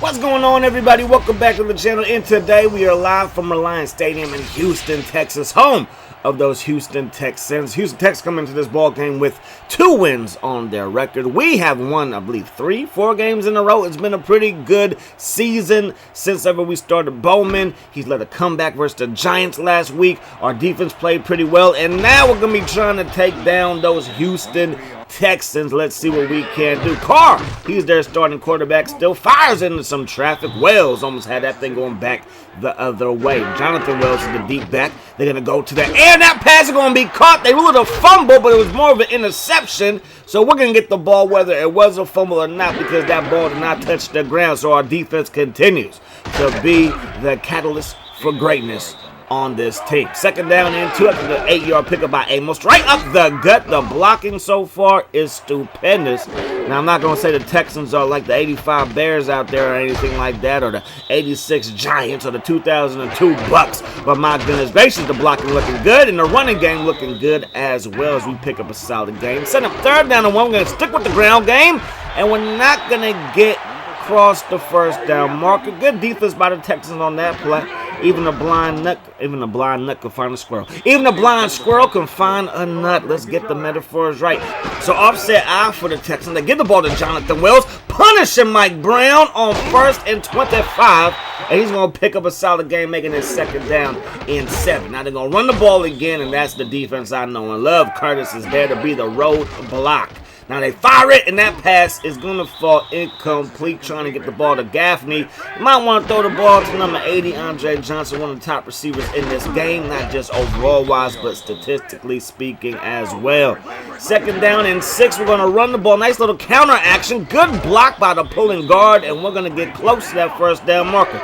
What's going on, everybody? Welcome back to the channel, and today we are live from Reliance Stadium in Houston, Texas, home of those Houston Texans. Houston Texans come into this ball game with 2 wins on their record. We have won, I believe, 4 games in a row. It's been a pretty good season since ever we started Bowman. He's led a comeback versus the Giants last week. Our defense played pretty well, and now we're going to be trying to take down those Houston Texans. Let's see what we can do. Carr, he's their starting quarterback, still fires into some traffic. Wells almost had that thing going back the other way. Jonathan Wells is the deep back. They're going to go to the air. That pass is going to be caught. They ruled a fumble, but it was more of an interception. So we're going to get the ball whether it was a fumble or not, because that ball did not touch the ground. So our defense continues to be the catalyst for greatness on this team. Second down and 2 after the 8-yard pickup by Amos. Right up the gut. The blocking so far is stupendous. Now, I'm not going to say the Texans are like the 85 Bears out there or anything like that, or the 86 Giants or the 2002 Bucks. But my goodness gracious, the blocking looking good and the running game looking good as well as we pick up a solid game. Set up third down and 1. We're going to stick with the ground game, and we're not going to get across the first down marker. Good defense by the Texans on that play. Even a blind nut can find a squirrel. Even a blind squirrel can find a nut. Let's get the metaphors right. So offset I for the Texans. They give the ball to Jonathan Wells, punishing Mike Brown on 1st and 25. And he's going to pick up a solid game, making his second down and 7. Now they're going to run the ball again, and that's the defense I know and love. Curtis is there to be the road block. Now they fire it, and that pass is going to fall incomplete, trying to get the ball to Gaffney. You might want to throw the ball to number 80, Andre Johnson, one of the top receivers in this game, not just overall-wise, but statistically speaking as well. Second down and 6, we're going to run the ball. Nice little counter action. Good block by the pulling guard, and we're going to get close to that first down marker.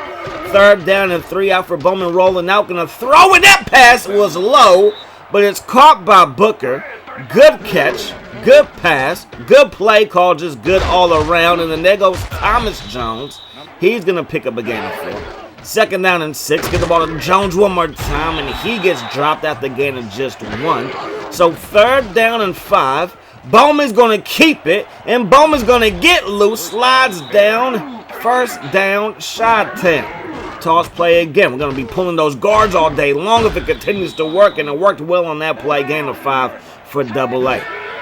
Third down and 3 out for Bowman, rolling out. Going to throw it. That pass was low, but it's caught by Booker. Good catch. Good pass, good play call, just good all around. And then there goes Thomas Jones. He's going to pick up a gain of 4. Second down and 6. Get the ball to Jones one more time, and he gets dropped after the gain of just 1. So third down and 5. Bowman's going to keep it, and Bowman's going to get loose, slides down, first down, shot 10. Toss play again. We're going to be pulling those guards all day long if it continues to work, and it worked well on that play. Gain of 5 for AA.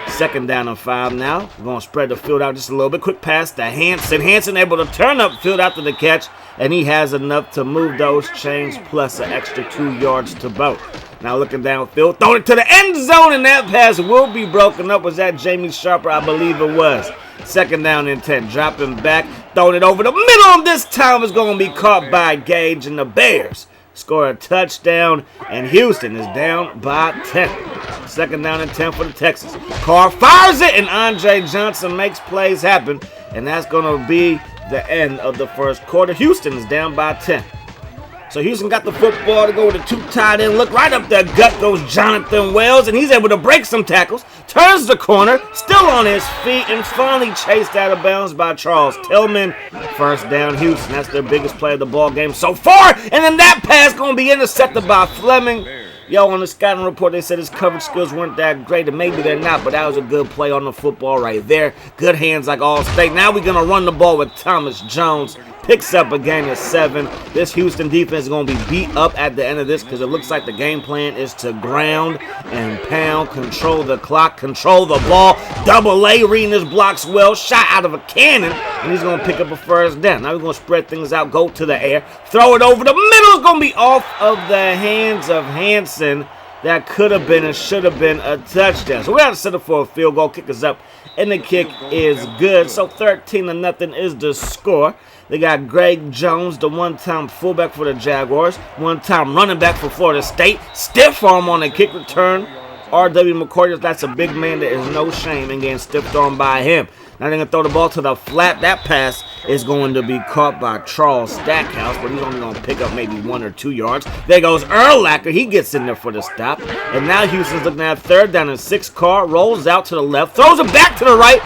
Second down and 5 now. We're going to spread the field out just a little bit. Quick pass to Hanson. Hanson able to turn up field after the catch, and he has enough to move those chains plus an extra 2 yards to boat. Now looking downfield, throwing it to the end zone, and that pass will be broken up. Was that Jamie Sharper? I believe it was. Second down and 10. Dropping back, throwing it over the middle. This time is going to be caught by Gage, and the Bears score a touchdown, and Houston is down by 10. Second down and 10 for the Texans. Carr fires it, and Andre Johnson makes plays happen, and that's going to be the end of the first quarter. Houston is down by 10. So Houston got the football to go with a 2 tight end look. Right up their gut goes Jonathan Wells, and he's able to break some tackles. Turns the corner, still on his feet, and finally chased out of bounds by Charles Tillman. First down, Houston. That's their biggest play of the ball game so far. And then that pass going to be intercepted by Fleming. Yo, on the scouting report, they said his coverage skills weren't that great, and maybe they're not, but that was a good play on the football right there. Good hands like All-State. Now we're going to run the ball with Thomas Jones. Picks up a gain of 7. This Houston defense is going to be beat up at the end of this, because it looks like the game plan is to ground and pound, control the clock, control the ball. AA reading his blocks well, shot out of a cannon, and he's going to pick up a first down. Now we're going to spread things out, go to the air, throw it over the middle. It's going to be off of the hands of Hanson. That could have been and should have been a touchdown. So we got to set up for a field goal. Kick us up, and the kick is good. So 13-0 is the score. They got Greg Jones, the one-time fullback for the Jaguars, one-time running back for Florida State. Stiff arm on the kick return. R.W. McCoy, that's a big man. There is no shame in getting stiffed on by him. Now they're going to throw the ball to the flat. That pass is going to be caught by Charles Stackhouse, but he's only going to pick up maybe 1 or 2 yards. There goes Urlacher. He gets in there for the stop. And now Houston's looking at third down and 6. Carr rolls out to the left, throws it back to the right.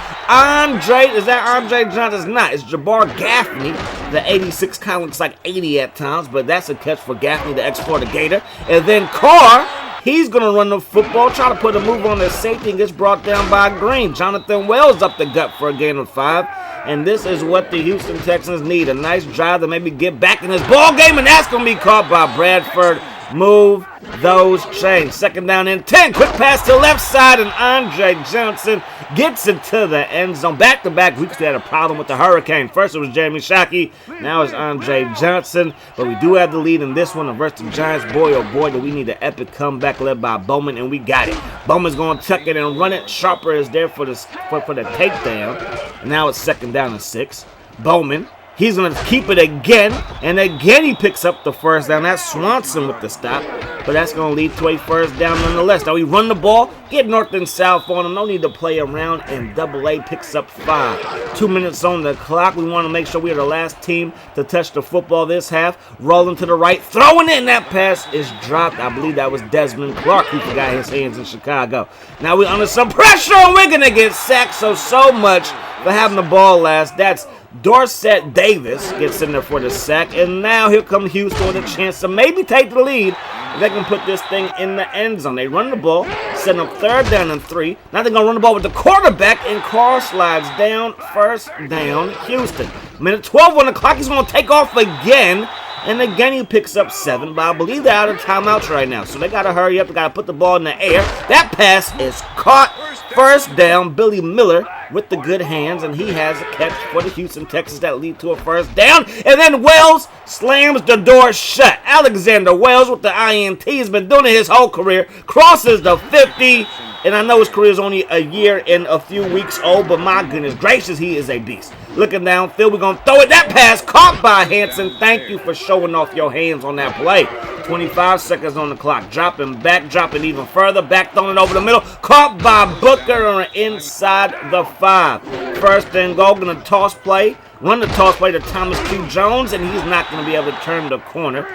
Is that Andre Johnson? It's not. It's Jabbar Gaffney. The 86 kind of looks like 80 at times, but that's a catch for Gaffney, the Exporter Gator. And then Carr, he's going to run the football, try to put a move on the safety, and gets brought down by Green. Jonathan Wells up the gut for a gain of 5. And this is what the Houston Texans need. A nice drive to maybe get back in this ball game, and that's going to be caught by Bradford. Move those chains. Second down and 10. Quick pass to the left side, and Andre Johnson gets it to the end zone. Back-to-back weeks, we had a problem with the Hurricane. First, it was Jeremy Shockey. Now it's Andre Johnson. But we do have the lead in this one versus the Giants. Boy, oh boy, do we need an epic comeback led by Bowman, and we got it. Bowman's going to tuck it and run it. Sharper is there for the takedown. And now it's second down and 6. Bowman. He's going to keep it again, and again he picks up the first down. That's Swanson with the stop, but that's going to lead to a first down nonetheless. Now we run the ball, get north and south on him. No need to play around, and Double-A picks up 5. 2 minutes on the clock. We want to make sure we are the last team to touch the football this half. Rolling to the right, throwing it, and that pass is dropped. I believe that was Desmond Clark who forgot his hands in Chicago. Now we're under some pressure, and we're going to get sacked, so much for having the ball last. That's Dorsett Davis gets in there for the sack, and now here comes Houston with a chance to maybe take the lead. They can put this thing in the end zone. They run the ball, setting up third down and 3. Now they're going to run the ball with the quarterback, and Carr slides down. First down, Houston. Minute 12 on the clock. He's going to take off again, and again he picks up 7. But I believe they're out of timeouts right now, so they got to hurry up. They got to put the ball in the air. That pass is caught. First down, Billy Miller with the good hands, and he has a catch for the Houston Texans that lead to a first down. And then Wells slams the door shut. Alexander Wells with the INT has been doing it his whole career. Crosses the 50, and I know his career is only a year and a few weeks old, but my goodness gracious, he is a beast. Looking downfield, we're going to throw it. That pass caught by Hanson. Thank you for showing off your hands on that play. 25 seconds on the clock. Dropping back, dropping even further. Back, throwing it over the middle. Caught by Booker on the inside the 5. First and goal, going to toss play. Run the toss play to Thomas Q. Jones, and he's not going to be able to turn the corner.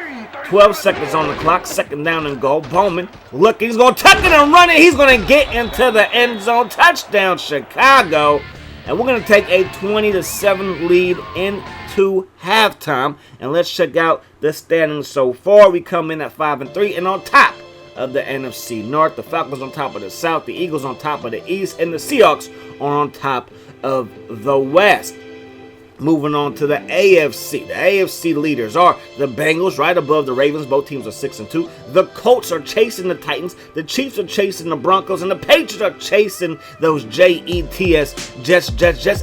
12 seconds on the clock. Second down and goal. Bowman, look, he's going to tuck it and run it. He's going to get into the end zone. Touchdown, Chicago. And we're going to take a 20-7 lead into halftime. And let's check out the standings so far. We come in at 5-3 and on top of the NFC North. The Falcons on top of the South. The Eagles on top of the East. And the Seahawks are on top of the West. Moving on to the AFC. The AFC leaders are the Bengals right above the Ravens. Both teams are 6-2. The Colts are chasing the Titans. The Chiefs are chasing the Broncos. And the Patriots are chasing those Jets.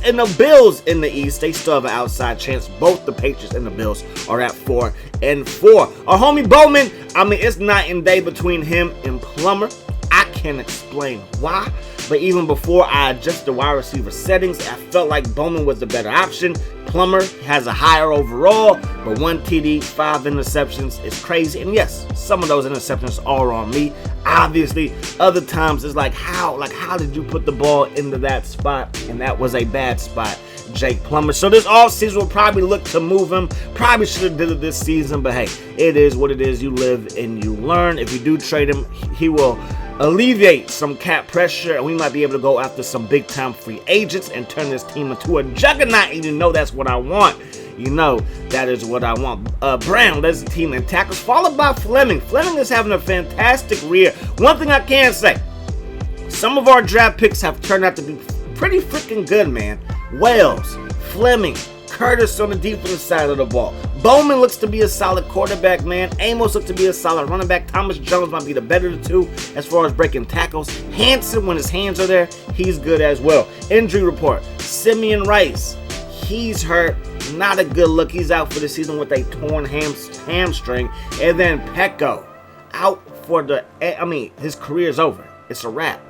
And the Bills in the East, they still have an outside chance. Both the Patriots and the Bills are at 4-4. Our homie Bowman, I mean, it's night and day between him and Plummer. I can't explain why. But even before I adjusted the wide receiver settings, I felt like Bowman was the better option. Plummer has a higher overall, but 1 TD, 5 interceptions is crazy. And yes, some of those interceptions are on me. Obviously, other times it's like, how did you put the ball into that spot? And that was a bad spot, Jake Plummer. So this offseason will probably look to move him. Probably should have did it this season, but hey, it is what it is. You live and you learn. If you do trade him, he will alleviate some cap pressure, and we might be able to go after some big-time free agents and turn this team into a juggernaut. And you know that's what I want. You know that is what I want. Brown leads the team in tackles, followed by Fleming. Fleming is having a fantastic year. One thing I can say, some of our draft picks have turned out to be pretty freaking good, man. Wells, Fleming, Curtis on the defensive side of the ball. Bowman looks to be a solid quarterback, man. Amos looks to be a solid running back. Thomas Jones might be the better of the two as far as breaking tackles. Hanson, when his hands are there, he's good as well. Injury report. Simeon Rice, he's hurt. Not a good look. He's out for the season with a torn hamstring. And then Pecco, out for his career's over. It's a wrap.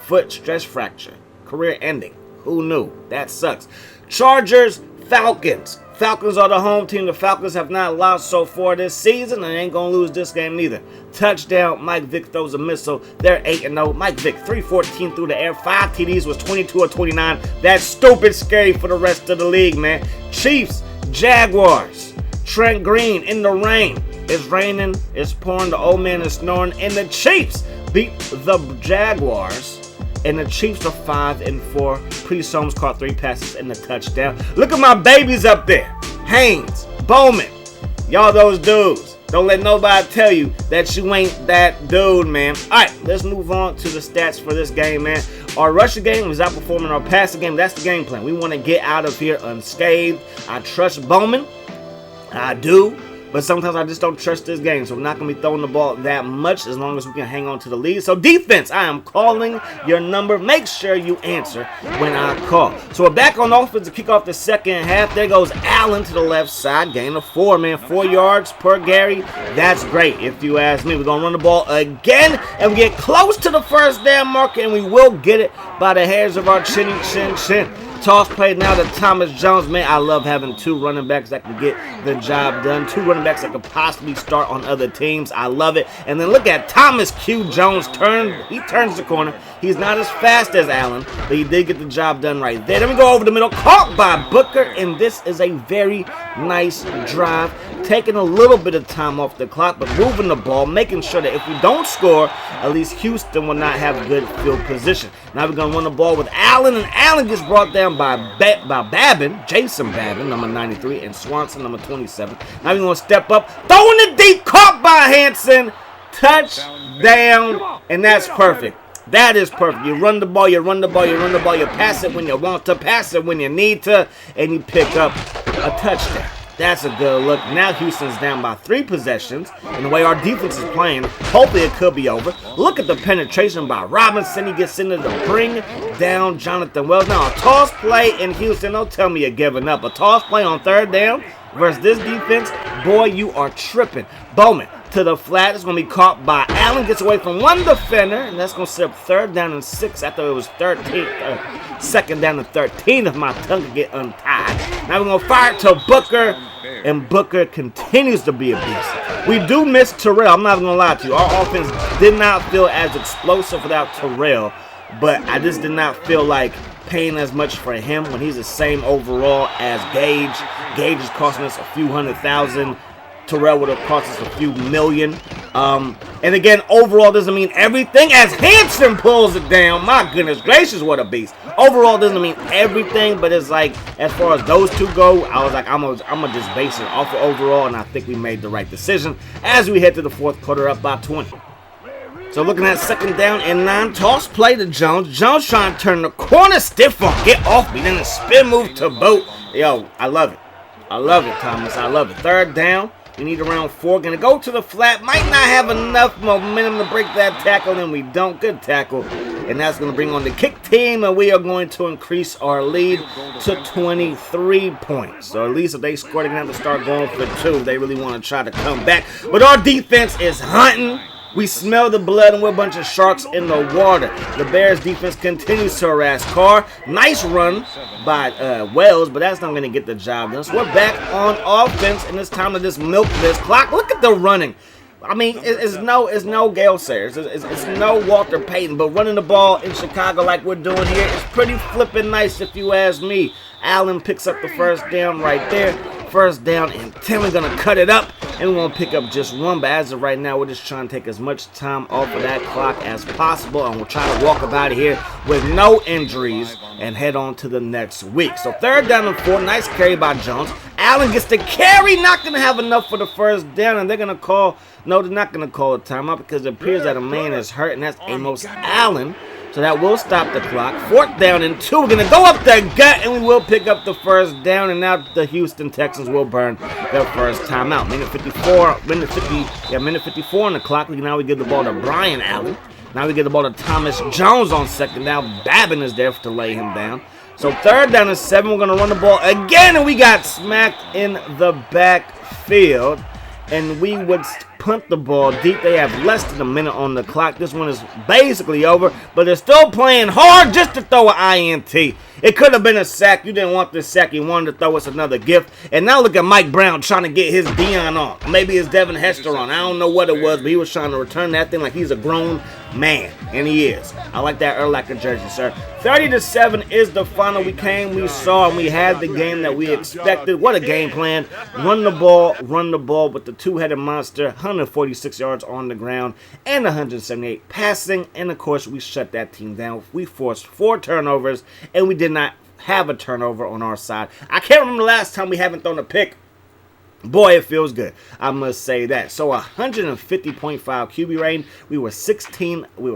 Foot stress fracture. Career ending. Who knew? That sucks. Chargers, Falcons. Falcons are the home team. The Falcons have not lost so far this season, and they ain't going to lose this game neither. Touchdown, Mike Vick throws a missile. They're 8-0. Mike Vick, 314 through the air. 5 TDs was 22 or 29. That's stupid scary for the rest of the league, man. Chiefs, Jaguars. Trent Green in the rain. It's raining. It's pouring. The old man is snoring. And the Chiefs beat the Jaguars. And the Chiefs are 5-4. Priest Holmes caught 3 passes and a touchdown. Look at my babies up there. Haynes, Bowman. Y'all those dudes. Don't let nobody tell you that you ain't that dude, man. All right, let's move on to the stats for this game, man. Our rushing game is outperforming our passing game. That's the game plan. We want to get out of here unscathed. I trust Bowman. I do. But sometimes I just don't trust this game. So we're not going to be throwing the ball that much as long as we can hang on to the lead. So defense, I am calling your number. Make sure you answer when I call. So we're back on offense to kick off the second half. There goes Allen to the left side. Gain of 4, man. 4 yards per Gary. That's great if you ask me. We're going to run the ball again. And we get close to the first down marker. And we will get it by the hairs of our chinny chin. Toss play now to Thomas Jones. Man, I love having 2 running backs that can get the job done. 2 running backs that could possibly start on other teams. I love it. And then look at Thomas Q. Jones turn. He turns the corner. He's not as fast as Allen, but he did get the job done right there. Then we go over the middle. Caught by Booker. And this is a very nice drive. Taking a little bit of time off the clock, but moving the ball, making sure that if we don't score, at least Houston will not have good field position. Now we're going to run the ball with Allen, and Allen gets brought down by Babin, Jason Babin, number 93, and Swanson, number 27. Now we're going to step up, throwing it deep, caught by Hanson, touchdown, and that's perfect. That is perfect. You run the ball, you pass it when you want to, pass it when you need to, and you pick up a touchdown. That's a good look. Now Houston's down by 3 possessions. And the way our defense is playing, hopefully it could be over. Look at the penetration by Robinson. He gets into the bring down Jonathan Wells. Now a toss play in Houston. Don't tell me you're giving up. A toss play on 3rd down versus this defense. Boy, you are tripping. Bowman to the flat. It's going to be caught by Allen. Gets away from 1 defender. And that's going to set up 3rd down and 6. I thought it was 2nd down and 13 if my tongue could get untied. Now we're going to fire it to Booker. And Booker continues to be a beast. We do miss Terrell. I'm not going to lie to you. Our offense did not feel as explosive without Terrell. But I just did not feel like paying as much for him when he's the same overall as Gage. Gage is costing us a few $100,000. Terrell would have cost us a few million. And again, overall doesn't mean everything. As Hanson pulls it down, my goodness gracious, what a beast. Overall doesn't mean everything, but it's like, as far as those 2 go, I was like, I'm gonna just base it off of overall, and I think we made the right decision as we head to the 4th quarter up by 20. So looking at 2nd down and 9, toss play to Jones. Jones trying to turn the corner, stiff on, get off me, then a spin move to boot. Yo, I love it. I love it, Thomas. I love it. 3rd down. We need around 4. Gonna go to the flat. Might not have enough momentum to break that tackle. And we don't. Good tackle. And that's going to bring on the kick team. And we are going to increase our lead to 23 points. So at least if they score, they're going to have to start going for 2. They really want to try to come back. But our defense is hunting. We smell the blood and we're a bunch of sharks in the water. The Bears defense continues to harass Carr. Nice run by Wells, but that's not going to get the job done. So we're back on offense, and it's time to just milk this clock. Look at the running. I mean, it's no Gale Sayers. It's no Walter Payton, but running the ball in Chicago like we're doing here is pretty flippin' nice if you ask me. Allen picks up the 1st down right there. 1st down and 10. We're going to cut it up, and we're going to pick up just 1. But as of right now, we're just trying to take as much time off of that clock as possible, and we'll try to walk up out of here with no injuries and head on to the next week. So 3rd down and 4. Nice carry by Jones. Allen gets the carry. Not going to have enough for the 1st down, and they're going to call. No, they're not going to call a timeout because it appears that a man is hurt, and that's Amos Allen. So that will stop the clock. 4th down and 2. We're going to go up the gut, and we will pick up the 1st down. And now the Houston Texans will burn their first timeout. Minute 54 on the clock. Now we give the ball to Brian Allen. Now we get the ball to Thomas Jones on 2nd down. Babin is there to lay him down. So 3rd down and 7. We're going to run the ball again, and we got smacked in the backfield. And we would punt the ball deep. They have less than a minute on the clock. This one is basically over, but they're still playing hard just to throw an INT. It could have been a sack. You didn't want this sack. You wanted to throw us another gift. And now look at Mike Brown trying to get his Dion on. Maybe his Devin Hester on. I don't know what it was, but he was trying to return that thing like he's a grown man. And he is. I like that Urlacher jersey, sir. 30-7 is the final. We saw, and we had the game that we expected. What a game plan. Run the ball with the 2-headed monster. 146 yards on the ground and 178 passing. And, of course, we shut that team down. We forced 4 turnovers, and we did not have a turnover on our side. I can't remember the last time we haven't thrown a pick Boy, it feels good. I must say that. So 150.5 QB rating. We were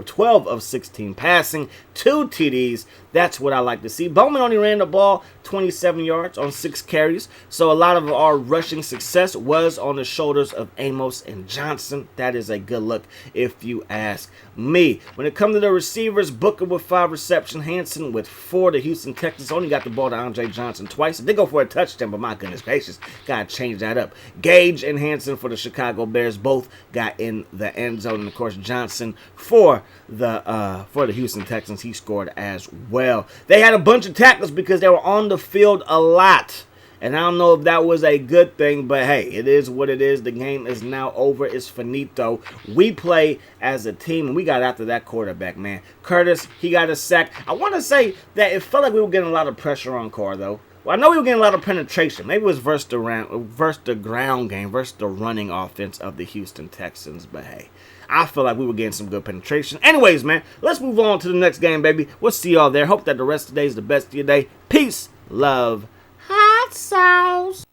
12 of 16 passing, 2 TDs. That's what I like to see. Bowman only ran the ball 27 yards on 6 carries. So a lot of our rushing success was on the shoulders of Amos and Johnson. That is a good look if you ask me. When it comes to the receivers, Booker with 5 receptions, Hanson with 4. The Houston Texans only got the ball to Andre Johnson twice. They go for a touchdown, but my goodness gracious, gotta change that up. Gage and Hanson for the Chicago Bears both got in the end zone, and of course Johnson for the Houston Texans, he scored as well. They had a bunch of tackles because they were on the field a lot. And I don't know if that was a good thing, but hey, it is what it is. The game is now over. It's finito. We play as a team, and we got after that quarterback, man. Curtis, he got a sack. I want to say that it felt like we were getting a lot of pressure on Carr, though. Well, I know we were getting a lot of penetration. Maybe it was versus the ground game, versus the running offense of the Houston Texans, but hey, I feel like we were getting some good penetration. Anyways, man, let's move on to the next game, baby. We'll see y'all there. Hope that the rest of the day is the best of your day. Peace, love, hot sauce.